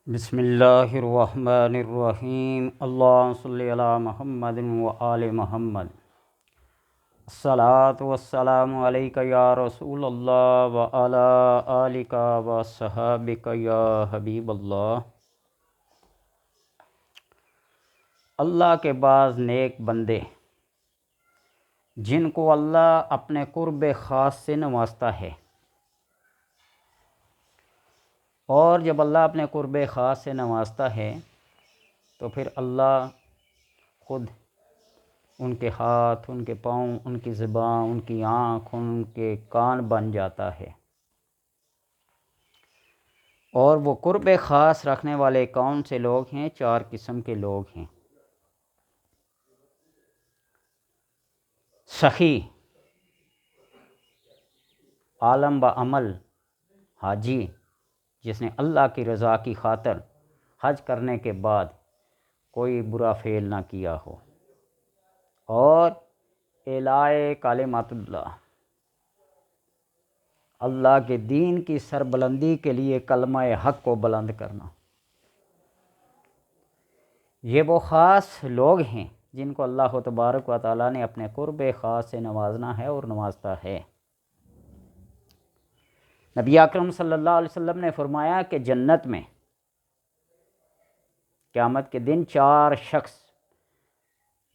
بسم اللہ الرحمن الرحیم اللہم صلی علی محمد و آل محمد الصلاۃ والسلام علیک یا رسول اللہ و علی آلک و صحابک یا حبیب اللہ۔ اللہ کے بعض نیک بندے جن کو اللہ اپنے قرب خاص سے نوازتا ہے، اور جب اللہ اپنے قرب خاص سے نوازتا ہے تو پھر اللہ خود ان کے ہاتھ، ان کے پاؤں، ان کی زبان، ان کی آنکھ، ان کے کان بن جاتا ہے۔ اور وہ قرب خاص رکھنے والے کون سے لوگ ہیں؟ 4 قسم کے لوگ ہیں۔ سخی، عالم بعمل، حاجی جس نے اللہ کی رضا کی خاطر حج کرنے کے بعد کوئی برا فعل نہ کیا ہو، اور اعلاء کلمات اللہ کے دین کی سربلندی کے لیے کلمہ حق کو بلند کرنا۔ یہ وہ خاص لوگ ہیں جن کو اللہ تبارک و تعالیٰ نے اپنے قرب خاص سے نوازنا ہے اور نوازتا ہے۔ نبی اکرم صلی اللہ علیہ وسلم نے فرمایا کہ جنت میں قیامت کے دن 4 شخص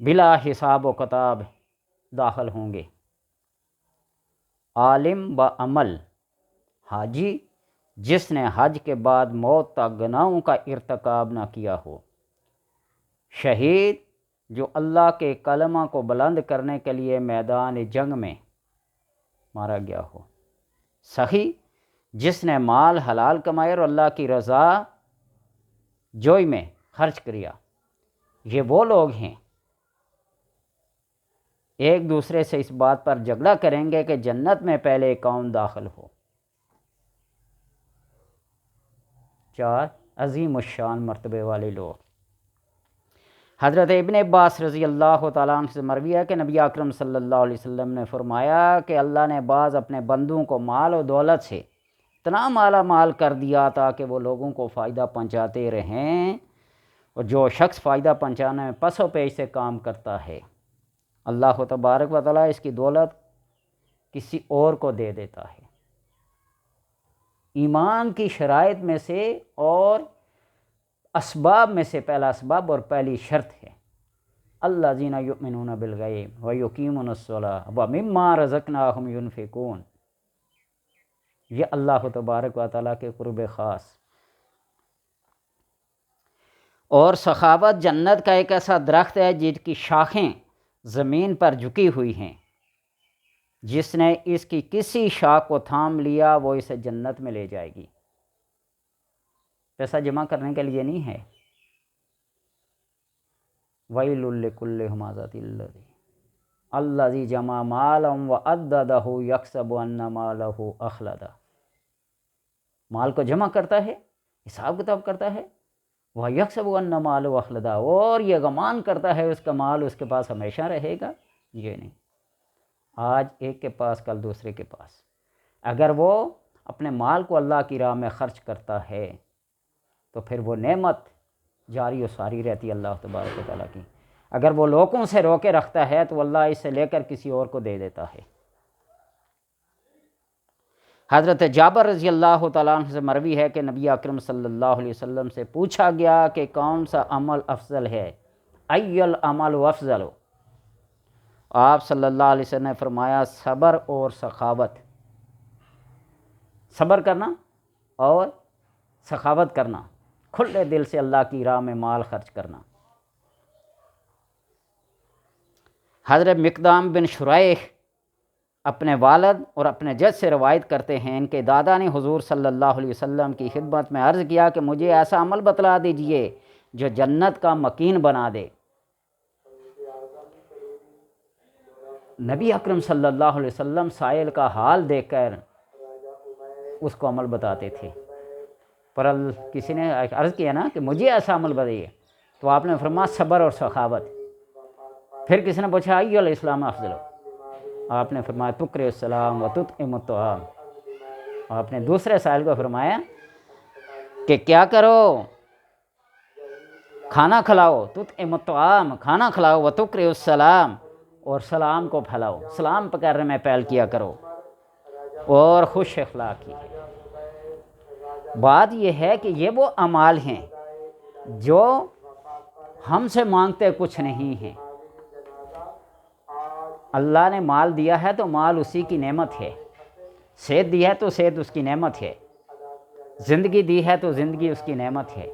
بلا حساب و کتاب داخل ہوں گے: عالم بعمل، حاجی جس نے حج کے بعد موت تک گناہوں کا ارتکاب نہ کیا ہو، شہید جو اللہ کے کلمہ کو بلند کرنے کے لیے میدان جنگ میں مارا گیا ہو، سخی جس نے مال حلال کمائے اور اللہ کی رضا جوئی میں خرچ کیا۔ یہ وہ لوگ ہیں ایک دوسرے سے اس بات پر جھگڑا کریں گے کہ جنت میں پہلے کون داخل ہو۔ 4 عظیم الشان مرتبے والے لوگ۔ حضرت ابن عباس رضی اللہ تعالیٰ عنہ سے مروی ہے کہ نبی اکرم صلی اللہ علیہ وسلم نے فرمایا کہ اللہ نے بعض اپنے بندوں کو مال و دولت سے اتنا مالا مال کر دیا تاکہ وہ لوگوں کو فائدہ پہنچاتے رہیں، اور جو شخص فائدہ پہنچانے میں پس و پیش سے کام کرتا ہے، اللہ تبارک و تعالیٰ اس کی دولت کسی اور کو دے دیتا ہے۔ ایمان کی شرائط میں سے اور اسباب میں سے پہلا اسباب اور پہلی شرط ہے الذین یؤمنون بالغیب ویقیمون الصلاۃ ومما رزقناہم ینفقون۔ یہ اللہ تبارک و تعالیٰ کے قرب خاص۔ اور سخاوت جنت کا ایک ایسا درخت ہے جس کی شاخیں زمین پر جھکی ہوئی ہیں، جس نے اس کی کسی شاخ کو تھام لیا وہ اسے جنت میں لے جائے گی۔ پیسہ جمع کرنے کے لیے نہیں ہے۔ ویل لکل ہمزۃ الذی جمع مالا وعددہ یحسب ان مالہ اخلدہ۔ مال کو جمع کرتا ہے، حساب کتاب کرتا ہے، وہ یحسب ان مالہ اخلدہ، اور یہ گمان کرتا ہے اس کا مال اس کے پاس ہمیشہ رہے گا۔ یہ نہیں، آج ایک کے پاس کل دوسرے کے پاس۔ اگر وہ اپنے مال کو اللہ کی راہ میں خرچ کرتا ہے تو پھر وہ نعمت جاری و ساری رہتی ہے اللہ تبارک و تعالیٰ کی۔ اگر وہ لوگوں سے روکے رکھتا ہے تو اللہ اسے لے کر کسی اور کو دے دیتا ہے۔ حضرت جابر رضی اللہ تعالیٰ عنہ سے مروی ہے کہ نبی اکرم صلی اللہ علیہ وسلم سے پوچھا گیا کہ کون سا عمل افضل ہے؟ ای العمل افضل؟ آپ صلی اللہ علیہ وسلم نے فرمایا صبر اور سخاوت۔ صبر کرنا اور سخاوت کرنا، کھلے دل سے اللہ کی راہ میں مال خرچ کرنا۔ حضرت مقدام بن شریح اپنے والد اور اپنے جد سے روایت کرتے ہیں، ان کے دادا نے حضور صلی اللہ علیہ وسلم کی خدمت میں عرض کیا کہ مجھے ایسا عمل بتلا دیجئے جو جنت کا مکین بنا دے۔ نبی اکرم صلی اللہ علیہ وسلم سائل کا حال دیکھ کر اس کو عمل بتاتے تھے، پر کسی نے عرض کیا نا کہ مجھے ایسا عمل بتائیے، تو آپ نے فرمایا صبر اور سخاوت۔ پھر کسی نے پوچھا ای الاسلام افضل؟ آپ نے فرمایا تقرئ السلام و تطعم الطعام۔ آپ نے دوسرے سائل کو فرمایا کہ کیا کرو کھانا کھلاؤ، تطعم الطعام، کھانا کھلاؤ، وتقرئ السلام، اور سلام کو پھیلاؤ، سلام پکارنے میں پہل کیا کرو، اور خوش اخلاقی ہے۔ بات یہ ہے کہ یہ وہ اعمال ہیں جو ہم سے مانگتے کچھ نہیں ہیں۔ اللہ نے مال دیا ہے تو مال اسی کی نعمت ہے، صحت دی ہے تو صحت اس کی نعمت ہے، زندگی دی ہے تو زندگی اس کی نعمت ہے،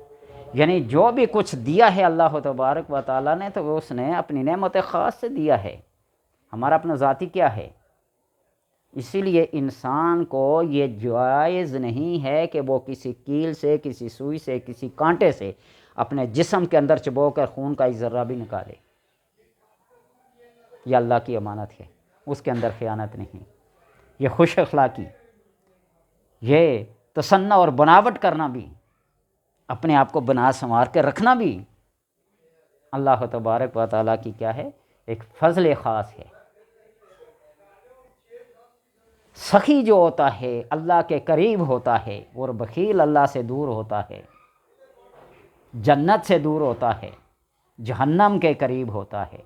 یعنی جو بھی کچھ دیا ہے اللہ تبارک و تعالیٰ نے، تو وہ اس نے اپنی نعمت خاص سے دیا ہے، ہمارا اپنا ذاتی کیا ہے۔ اسی لیے انسان کو یہ جائز نہیں ہے کہ وہ کسی کیل سے، کسی سوئی سے، کسی کانٹے سے اپنے جسم کے اندر چبو کر خون کا ایک ذرہ بھی نکالے۔ یہ اللہ کی امانت ہے، اس کے اندر خیانت نہیں۔ یہ خوش اخلاقی، یہ تصنع اور بناوٹ کرنا بھی، اپنے آپ کو بنا سنوار کے رکھنا بھی اللہ تبارک و تعالیٰ کی کیا ہے، ایک فضل خاص ہے۔ سخی جو ہوتا ہے اللہ کے قریب ہوتا ہے، اور بخیل اللہ سے دور ہوتا ہے، جنت سے دور ہوتا ہے، جہنم کے قریب ہوتا ہے۔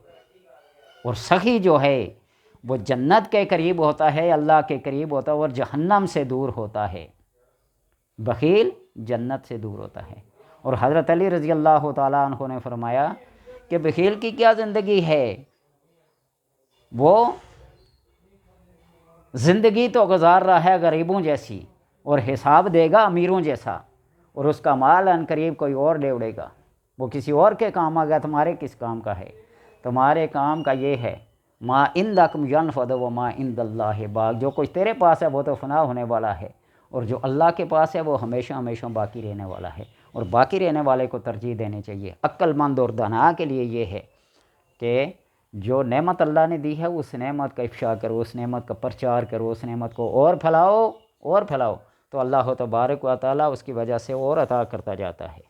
اور سخی جو ہے وہ جنت کے قریب ہوتا ہے، اللہ کے قریب ہوتا ہے، اور جہنم سے دور ہوتا ہے۔ بخیل جنت سے دور ہوتا ہے۔ اور حضرت علی رضی اللہ تعالیٰ عنہ نے فرمایا کہ بخیل کی کیا زندگی ہے، وہ زندگی تو گزار رہا ہے غریبوں جیسی، اور حساب دے گا امیروں جیسا، اور اس کا مال ان قریب کوئی اور لے اڑے گا، وہ کسی اور کے کام آ گیا، تمہارے کس کام کا ہے؟ تمہارے کام کا یہ ہے، ما عندکم ینفد وما عند اللہ باق، جو کچھ تیرے پاس ہے وہ تو فنا ہونے والا ہے، اور جو اللہ کے پاس ہے وہ ہمیشہ ہمیشہ باقی رہنے والا ہے، اور باقی رہنے والے کو ترجیح دینی چاہیے۔ عقل مند اور دانا کے لیے یہ ہے کہ جو نعمت اللہ نے دی ہے اس نعمت کا افشا کرو، اس نعمت کا پرچار کرو، اس نعمت کو اور پھیلاؤ اور پھیلاؤ، تو اللہ تبارک و تعالیٰ اس کی وجہ سے اور عطا کرتا جاتا ہے۔